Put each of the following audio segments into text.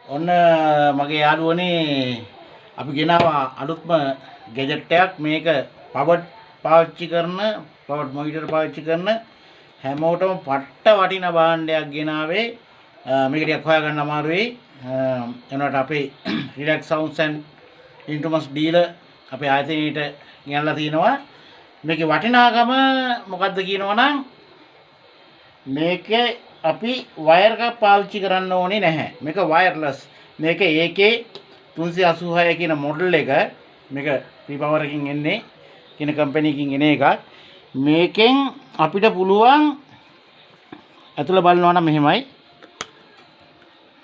ඔන්න මගේ යාළුවනේ අපි ගෙනාවා අලුත්ම ගැජට් එකක් මේක පවර් පාවිච්චි කරන පවර් මොනිටර් පාවිච්චි කරන හැමෝටම පට්ට වටින භාණ්ඩයක් ගෙනාවේ මේක ටිකක් හොයාගන්න අමාරුයි එනකොට අපේ රිලැක්ස් සවුන්ඩ්ස් ඇන්ඩ් ඉන්ස්ට්‍රුමන්ට්ස් ඩීලර් අපේ ආයතනයේට ගෙනල්ලා තිනවා මේකේ වටිනාකම මොකද්ද කියනවනම් මේකේ අපි වයර් එකක් පාවිච්චි කරන්න ඕනේ නැහැ. මේක වයර්ලස්. මේක AK 386 කියන මොඩල් එක. මේක ප්‍රීපවර් එකකින් එන්නේ කියන කම්පැනි එකකින් එන එකක්. මේකෙන් අපිට පුළුවන් අතුල බලනවා නම් මෙහෙමයි.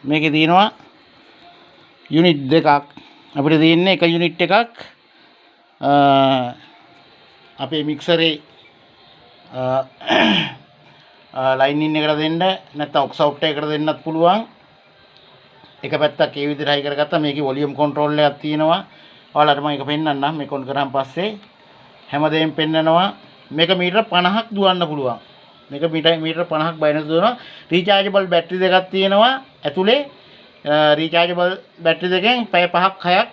මේකේ තියෙනවා යුනිට් දෙකක්. අපිට තියෙන්නේ එක යුනිට් එකක් අපේ මික්සරේ ලයින් ඉන් එකට දෙන්න නැත්නම් ඔක්ස් අවුට් එකකට දෙන්නත් පුළුවන්. එක පැත්තක් ඒ විදිහට හයි කරගත්තා. මේකේ වොලියුම් කන්ට්‍රෝල් එකක් තියෙනවා. ඔයාලට මම ඒක පෙන්නන්නම්. මේක ඔන් කරාන් පස්සේ හැමදේම පෙන්නනවා. මේක මීටර 50ක් දුවන්න පුළුවන්. මේක මීටර 50ක් බයිනස් දුවනවා. රීචාර්ජබල් බැටරි දෙකක් තියෙනවා. ඇතුලේ රීචාර්ජබල් බැටරි දෙකෙන් පැය 5ක් 6ක්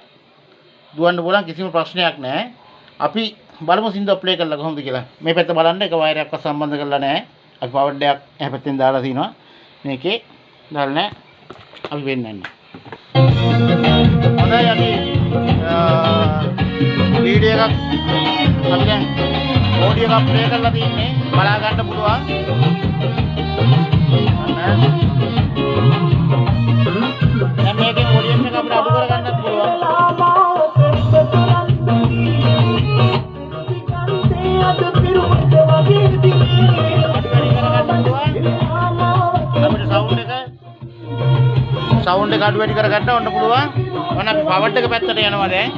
දුවන්න පුළුවන්. කිසිම ප්‍රශ්නයක් නැහැ. අපි බලමු සින්දුව ප්ලේ කරලා කොහොමද කියලා. මේ පැත්ත බලන්න එක වයරයක්වත් සම්බන්ධ කරලා නැහැ. අපි පවර් එකක් එහා පැත්තෙන් දාලා තිනවා. මේකේ දාලා නැහැ. අපි වෙන්නන්නේ. හොඳයි අපි වීඩියෝ එකක් අපි දැන් ඔඩියෝ එකක් ප්ලේ කරලා තින්නේ. බලා ගන්න පුළුවන්. දැන් මේකේ වොලියම් එක අපිට අඩු කරගන්නත් පුළුවන්. සවුන්ඩ් එක අඩු වැඩි කරගන්න ඕන පුළුවන්. ඔන්න අපි පවර් එක පැත්තට යනවා දැන්.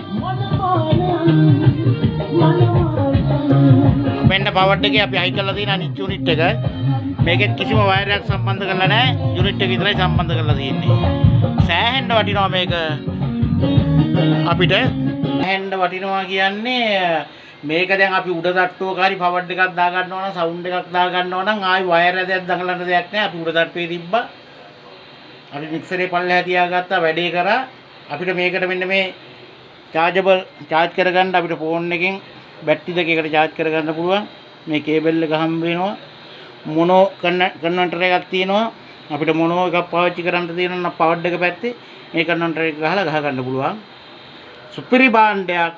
මෙන්න පවර් එකේ අපි හයි කරලා තියෙන අනිත් යුනිට් එක. මේකෙත් කිසිම වයරයක් සම්බන්ධ කරලා නැහැ. යුනිට් එක විතරයි සම්බන්ධ කරලා තියෙන්නේ. සෑහෙන්න වටිනවා මේක. අපිට සෑහෙන්න වටිනවා කියන්නේ මේක දැන් අපි උඩ තට්ටුවක හරි පවර් එකක් දා ගන්නවා නම් සවුන්ඩ් එකක් දා ගන්නවා නම් ආයි වයර් ඇදයක් දඟලන්න දෙයක් නැහැ. අපි උඩ තට්ටුවේ තිබ්බා. අපි මික්සරේ පල්ලෙහා තියාගත්තා වැඩේ කරා. අපිට මේකට මෙන්න මේ චාර්ජබල් චාර්ජ් කරගන්න අපිට ෆෝන් එකෙන් බැටරි දෙකකට චාර්ජ් කරගන්න පුළුවන්. මේ කේබල් එක හම්බ වෙනවා. මොනෝ කන්වර්ටර් එකක් තියෙනවා. අපිට මොනෝ එකක් පාවිච්චි කරන්න තියෙනවා නම් පවර් එක පැත්තේ මේ කන්වර්ටර් එක ගහලා ගහ ගන්න පුළුවන්. සුපිරි භාණ්ඩයක්.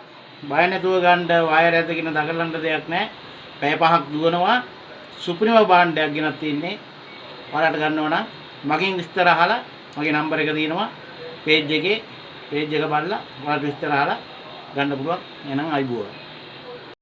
බය නැතුව ගන්න වයර් ඇදගෙන දඟලන්න දෙයක් නැහැ. පැය 5ක් දුවනවා. සුපිරිම භාණ්ඩයක් ගෙනත් තින්නේ. ඔයාලට ගන්නවා නම් මගෙන් විස්තර අහලා මගේ නම්බර් එක තියෙනවා පේජ් එක බලලා ඔයාලට විස්තර අහලා ගන්න පුළුවන්. එහෙනම් අයිබෝවා.